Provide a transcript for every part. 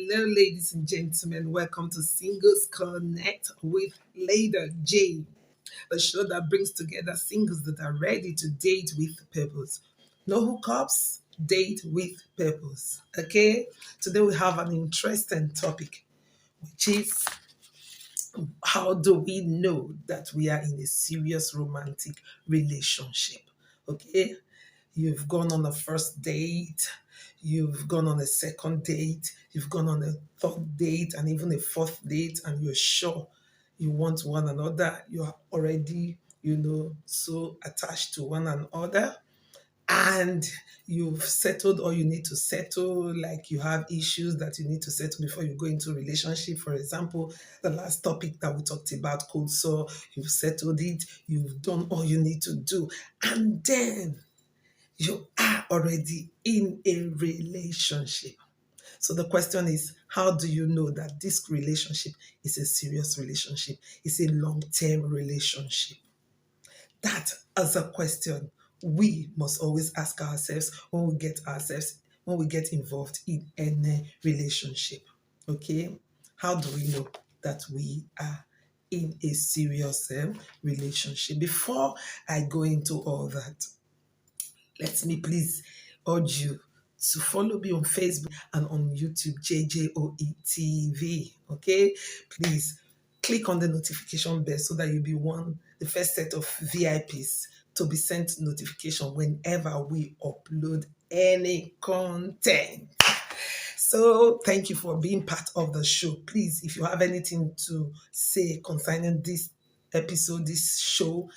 Hello, ladies and gentlemen. Welcome to Singles Connect with Leda J, the show that brings together singles that are ready to date with purpose. No hookups, date with purpose. Okay? Today we have an interesting topic, which is how do we know that we are in a serious romantic relationship? Okay? You've gone on a first date, you've gone on a second date, you've gone on a third date, and even a fourth date, and you're sure you want one another. You're already, so attached to one another, and you've settled all you need to settle, like you have issues that you need to settle before you go into a relationship. For example, the last topic that we talked about, cold sore, you've settled it, you've done all you need to do, and then you are already in a relationship. So the question is, how do you know that this relationship is a serious relationship? It's a long-term relationship. That is a question we must always ask ourselves when we get involved in any relationship. Okay? How do we know that we are in a serious relationship? Before I go into all that, let me please urge you to follow me on Facebook and on YouTube, JJOE Okay, please click on the notification bell so that you'll be the first set of VIPs to be sent notification whenever we upload any content. So thank you for being part of the show. Please, if you have anything to say concerning this episode, this show,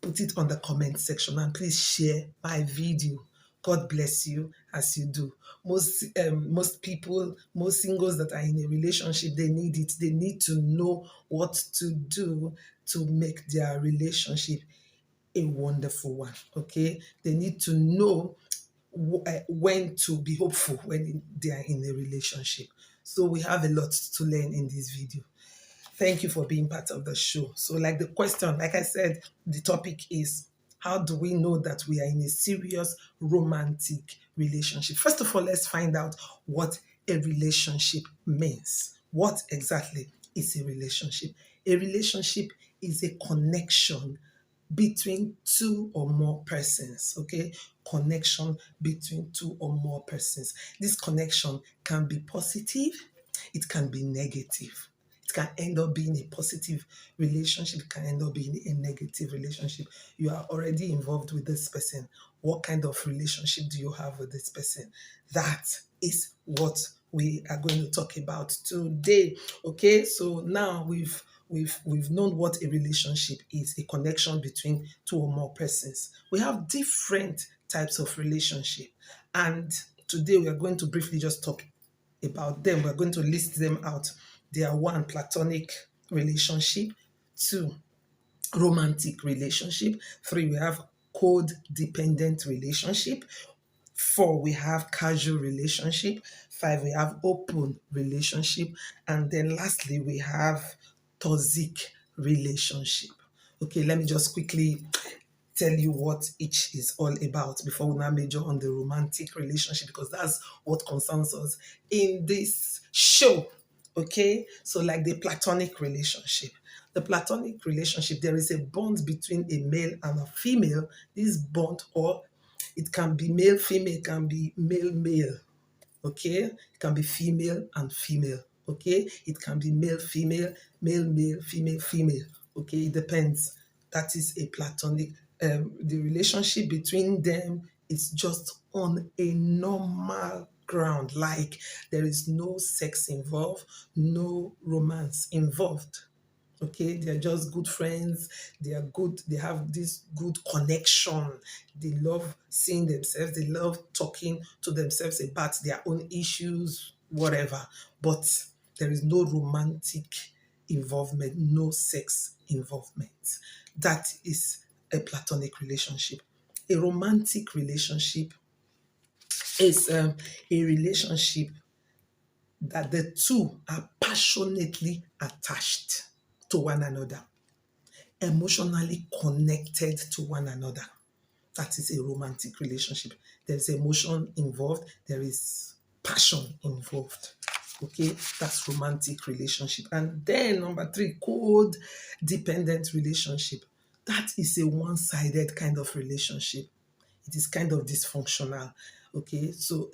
put it on the comment section and please share my video. God bless you as you do. Most people, most singles that are in a relationship, they need it. They need to know what to do to make their relationship a wonderful one. Okay, they need to know when to be hopeful when they are in a relationship. So we have a lot to learn in this video. Thank you for being part of the show. So, like the question, like I said, the topic is, how do we know that we are in a serious romantic relationship? First of all, let's find out what a relationship means. What exactly is a relationship? A relationship is a connection between two or more persons, okay? Connection between two or more persons. This connection can be positive, it can be negative. It can end up being a positive relationship, it can end up being a negative relationship. You are already involved with this person. What kind of relationship do you have with this person? That is what we are going to talk about today. Okay, so now we've known what a relationship is, a connection between two or more persons. We have different types of relationship, and today we are going to briefly just talk about them. We're going to list them out. They are: 1, platonic relationship; 2, romantic relationship; 3, we have codependent relationship; 4, we have casual relationship; 5, we have open relationship; and then lastly, we have toxic relationship. Okay, let me just quickly tell you what each is all about before we now major on the romantic relationship, because that's what concerns us in this show. Okay, so like the platonic relationship. The platonic relationship, there is a bond between a male and a female. This bond, or it can be male, female, it can be male, male. Okay, it can be female and female. Okay, it can be male, female, male, male, female, female. Okay, it depends. That is a platonic. The relationship between them is just on a normal ground, like there is no sex involved, no romance involved. Okay, they're just good friends. They are good. They have this good connection. They love seeing themselves. They love talking to themselves about their own issues, whatever. But there is no romantic involvement, no sex involvement. That is a platonic relationship. A romantic relationship is a relationship that the two are passionately attached to one another, emotionally connected to one another. That is a romantic relationship. There's emotion involved, there is passion involved. Okay, that's romantic relationship. And then number three, codependent relationship. That is a one-sided kind of relationship. It is kind of dysfunctional. Okay, so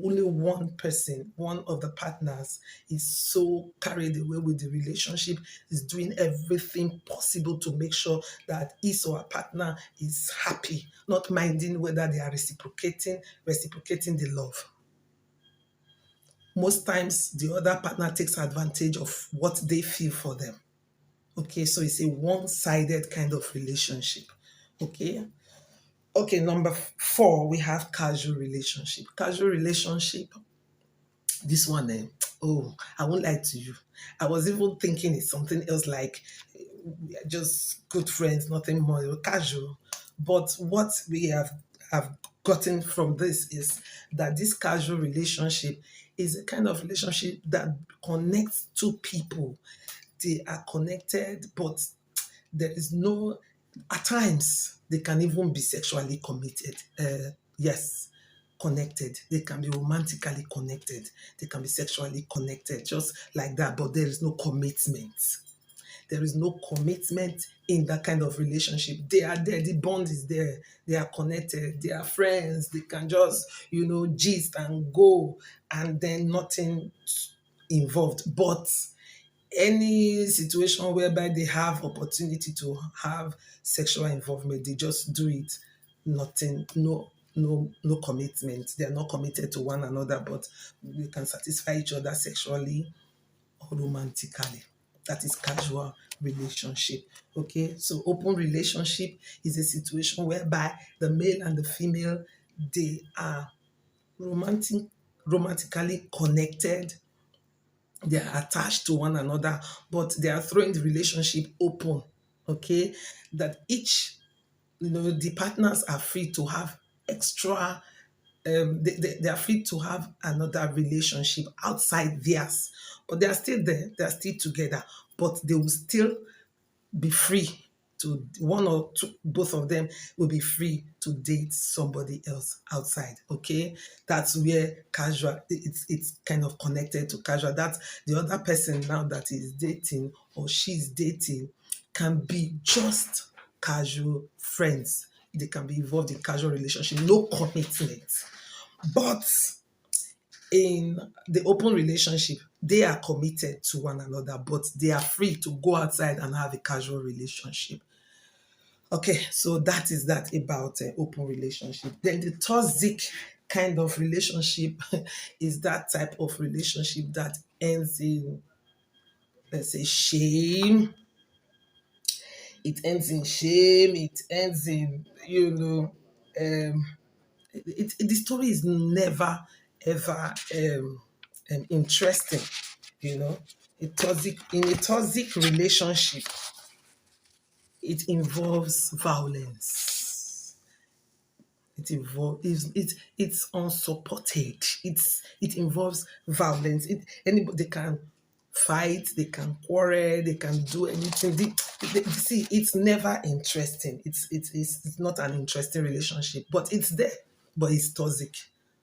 only one person, one of the partners, is so carried away with the relationship, is doing everything possible to make sure that his or her partner is happy, not minding whether they are reciprocating the love. Most times, the other partner takes advantage of what they feel for them. Okay, so it's a one-sided kind of relationship. Okay, okay, number four, we have casual relationship. Casual relationship, this one, oh, I won't lie to you. I was even thinking it's something else like we are just good friends, nothing more, casual. But what we have gotten from this is that this casual relationship is a kind of relationship that connects two people. They are connected, but there is no, at times they can even be sexually committed. Yes, connected. They can be romantically connected. They can be sexually connected, just like that, but there is no commitment. There is no commitment in that kind of relationship. They are there, the bond is there, they are connected, they are friends, they can just, gist and go, and then nothing involved. But any situation whereby they have opportunity to have sexual involvement, they just do it. Nothing, no commitment. They are not committed to one another, but we can satisfy each other sexually or romantically. That is casual relationship. Okay, so open relationship is a situation whereby the male and the female, they are romantic romantically connected, they are attached to one another, but they are throwing the relationship open. Okay, that each, the partners are free to have extra, they are free to have another relationship outside theirs, but they are still there, they are still together, but they will still be free to, one or two, both of them will be free to date somebody else outside. Okay, that's where casual, it's kind of connected to casual. That the other person now that is dating or she's dating can be just casual friends. They can be involved in casual relationship, no commitment. But in the open relationship, they are committed to one another, but they are free to go outside and have a casual relationship. Okay, so that is that about open relationship. Then the toxic kind of relationship is that type of relationship that ends in, let's say, shame. It ends in shame. It ends in, the story is never ever interesting. You know, in a toxic relationship, it involves violence. It's unsupported. It involves violence. Anybody, they can fight, they can quarrel, they can do anything. See, it's never interesting. It's not an interesting relationship, but it's there, but it's toxic.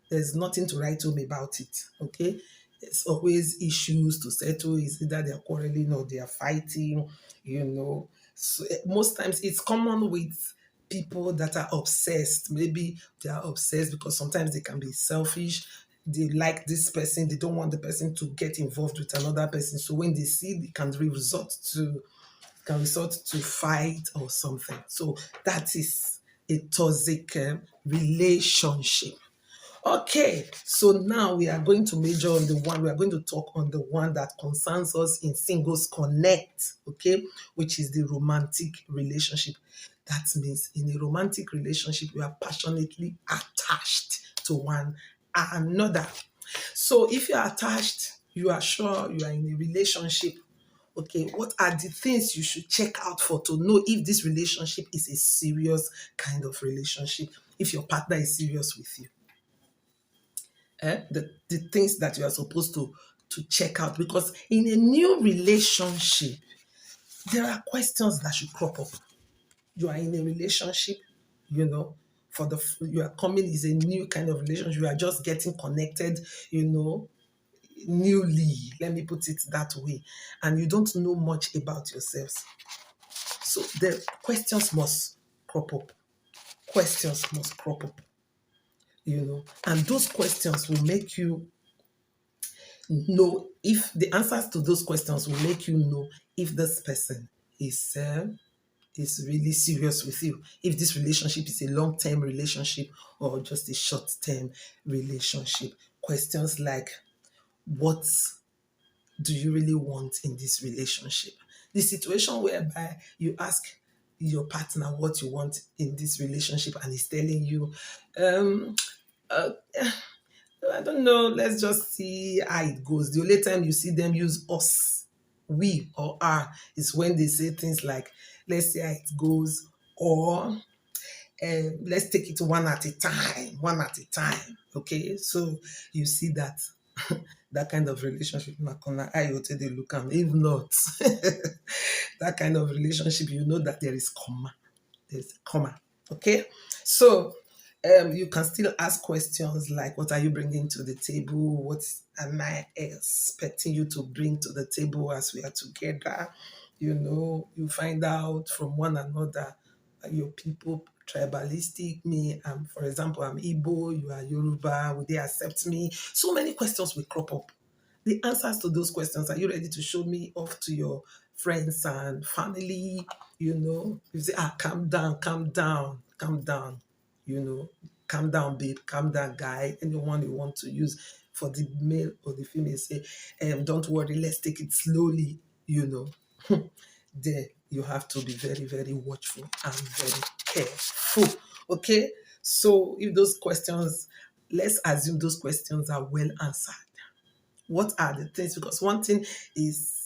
There's nothing to write home about it. Okay, it's always issues to settle. It's either they're quarreling or they are fighting. So, most times it's common with people that are obsessed. Maybe they are obsessed because sometimes they can be selfish. They like this person, they don't want the person to get involved with another person. So when they see, it can resort to fight or something. So that is a toxic relationship. Okay, so now we are going to major on the one, we are going to talk on the one that concerns us in Singles Connect, okay, which is the romantic relationship. That means in a romantic relationship, we are passionately attached to one another. So if you are attached, you are sure you are in a relationship. Okay, what are the things you should check out for to know if this relationship is a serious kind of relationship, if your partner is serious with you? The things that you are supposed to check out, because in a new relationship there are questions that should crop up. You are in a relationship, you know you are coming, is a new kind of relationship, you are just getting connected, you know newly, let me put it that way, and you don't know much about yourselves. So the questions must crop up. Questions must crop up, and those questions will make you know if the answers to those questions will make you know if this person is really serious with you, if this relationship is a long-term relationship or just a short-term relationship. Questions like, what do you really want in this relationship? The situation whereby you ask your partner what you want in this relationship and he's telling you, uh, I don't know, let's just see how it goes. The only time you see them use us, we, or our is when they say things like, let's see how it goes, or let's take it one at a time, one at a time. Okay, so you see that that kind of relationship, Nakona, I would say they look at. If not, that kind of relationship, you know that there is comma. There's a comma. Okay, so you can still ask questions like, what are you bringing to the table? What am I expecting you to bring to the table as we are together? You find out from one another, your people tribalistic. Me, for example, I'm Igbo, you are Yoruba, will they accept me? So many questions will crop up. The answers to those questions, are you ready to show me off to your friends and family? You say, calm down, calm down, calm down, you know, calm down, babe, calm down, guy. Anyone you want to use for the male or the female, say, don't worry, let's take it slowly, there you have to be very, very watchful and very careful. Okay, so if those questions, let's assume those questions are well answered. What are the things? Because one thing is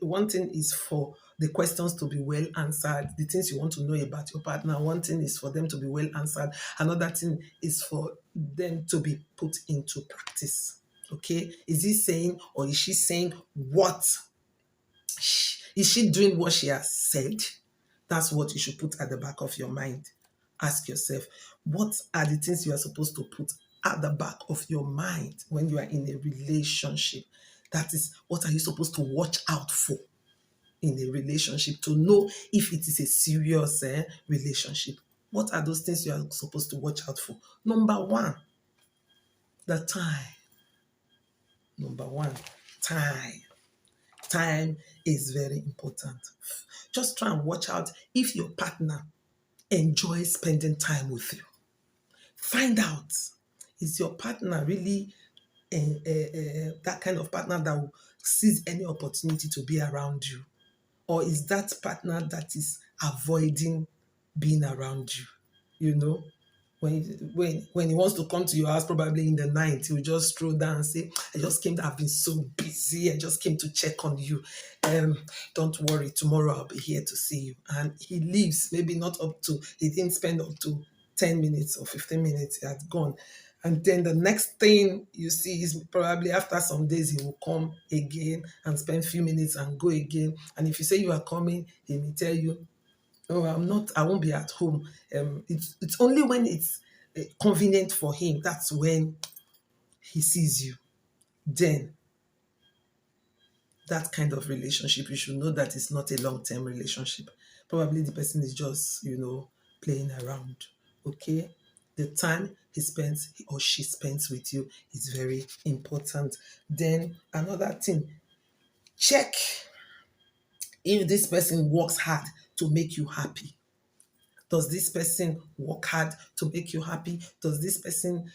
one thing is for the questions to be well answered, the things you want to know about your partner. One thing is for them to be well answered. Another thing is for them to be put into practice. Okay, is he saying, or is she saying what? Is she doing what she has said? That's what you should put at the back of your mind. Ask yourself, what are the things you are supposed to put at the back of your mind when you are in a relationship? That is, what are you supposed to watch out for in a relationship to know if it is a serious relationship? What are those things you are supposed to watch out for? Number one, the time. Number one, time. Time is very important. Just try and watch out if your partner enjoys spending time with you. Find out, is your partner really that kind of partner that will seize any opportunity to be around you? Or is that partner that is avoiding being around you? You know, when he wants to come to your house, probably in the night, he will just stroll down and say, I just came, I've been so busy, I just came to check on you. Don't worry, tomorrow I'll be here to see you. And he leaves, maybe he didn't spend up to 10 minutes or 15 minutes, he had gone. And then the next thing you see is probably after some days, he will come again and spend a few minutes and go again. And if you say you are coming, he may tell you, oh, I won't be at home. It's only when it's convenient for him, that's when he sees you. Then that kind of relationship, you should know that it's not a long-term relationship. Probably the person is just, playing around. Okay? The time he or she spends with you is very important. Then another thing, check if this person works hard to make you happy. Does this person work hard to make you happy? Does this person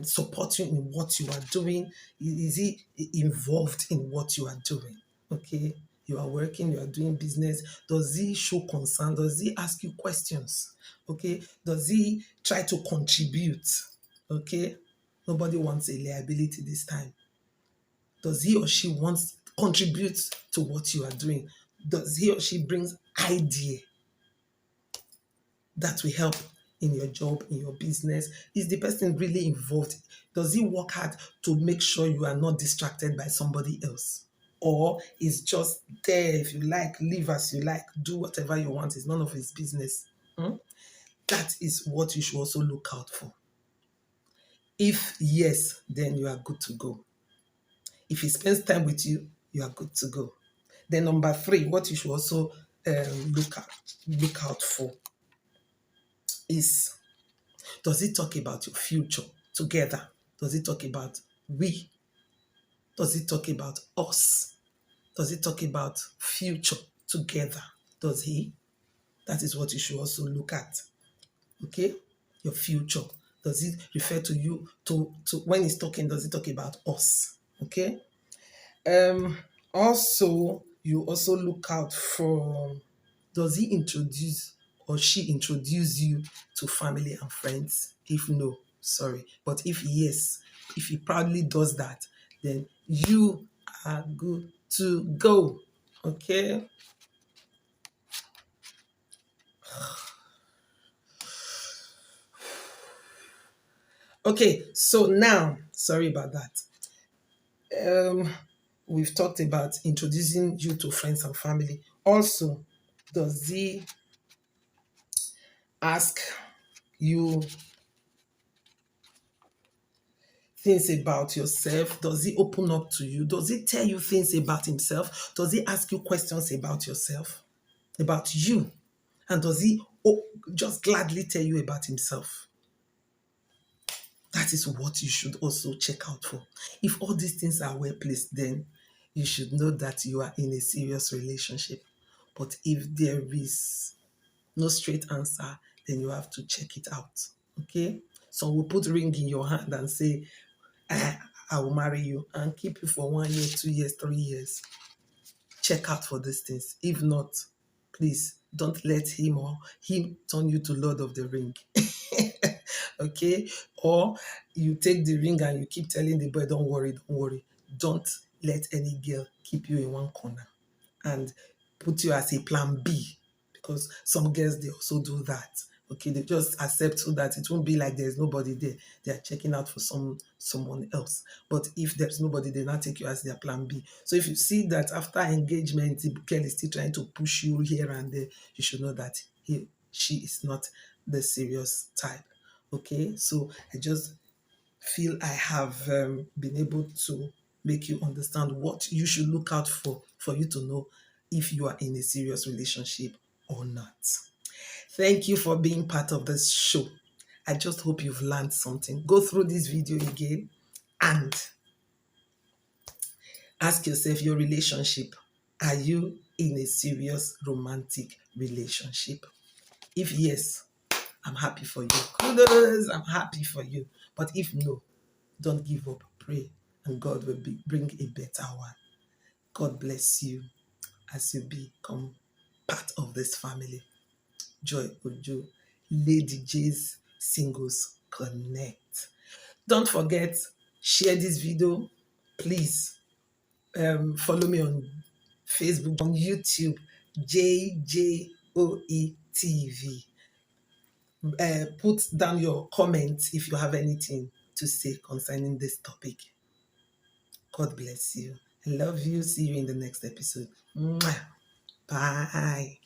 support you in what you are doing? Is he involved in what you are doing? Okay, you are working, you are doing business. Does he show concern? Does he ask you questions? Okay, does he try to contribute? Okay, nobody wants a liability this time. Does he or she wants contribute to what you are doing? Does he or she brings idea that will help in your job, in your business? Is the person really involved? Does he work hard to make sure you are not distracted by somebody else? Or is just there, if you like, live as you like, do whatever you want, it's none of his business? That is what you should also look out for. If yes, then you are good to go. If he spends time with you, you are good to go. Then number 3, what you should also look out for is, does it talk about your future together? Does it talk about we? Does it talk about us? Does it talk about future together? Does he? That is what you should also look at. Okay? Your future. Does it refer to you to when he's talking, does it talk about us? Okay? Also, you also look out for, does he introduce or she introduce you to family and friends? If no, sorry. But if yes, if he proudly does that, then you are good to go. Okay? Okay, so now, sorry about that. We've talked about introducing you to friends and family. Also, does he ask you things about yourself? Does he open up to you? Does he tell you things about himself? Does he ask you questions about yourself, about you? And does he just gladly tell you about himself? That is what you should also check out for. If all these things are well placed, then you should know that you are in a serious relationship. But if there is no straight answer, then you have to check it out. Okay? So we'll put ring in your hand and say, I will marry you, and keep you for 1 year, 2 years, 3 years. Check out for these things. If not, please don't let him or him turn you to Lord of the Ring. Okay? Or you take the ring and you keep telling the boy, don't worry, don't worry. Don't let any girl keep you in one corner and put you as a plan B, because some girls, they also do that. Okay, they just accept so that it won't be like there's nobody there. They are checking out for someone else. But if there's nobody, they now take you as their plan B. So if you see that after engagement, the girl is still trying to push you here and there, you should know that she is not the serious type. Okay, so I just feel I have been able to make you understand what you should look out for you to know if you are in a serious relationship or not. Thank you for being part of this show. I just hope you've learned something. Go through this video again and ask yourself your relationship. Are you in a serious romantic relationship? If yes, I'm happy for you. Kudos, I'm happy for you. But if no, don't give up. Pray, and God will bring a better one. God bless you as you become part of this family. Joy Ojo, Lady J's Singles Connect. Don't forget, share this video. Please follow me on Facebook, on YouTube, JJOE TV. Put down your comments if you have anything to say concerning this topic. God bless you. I love you. See you in the next episode. Mwah. Bye.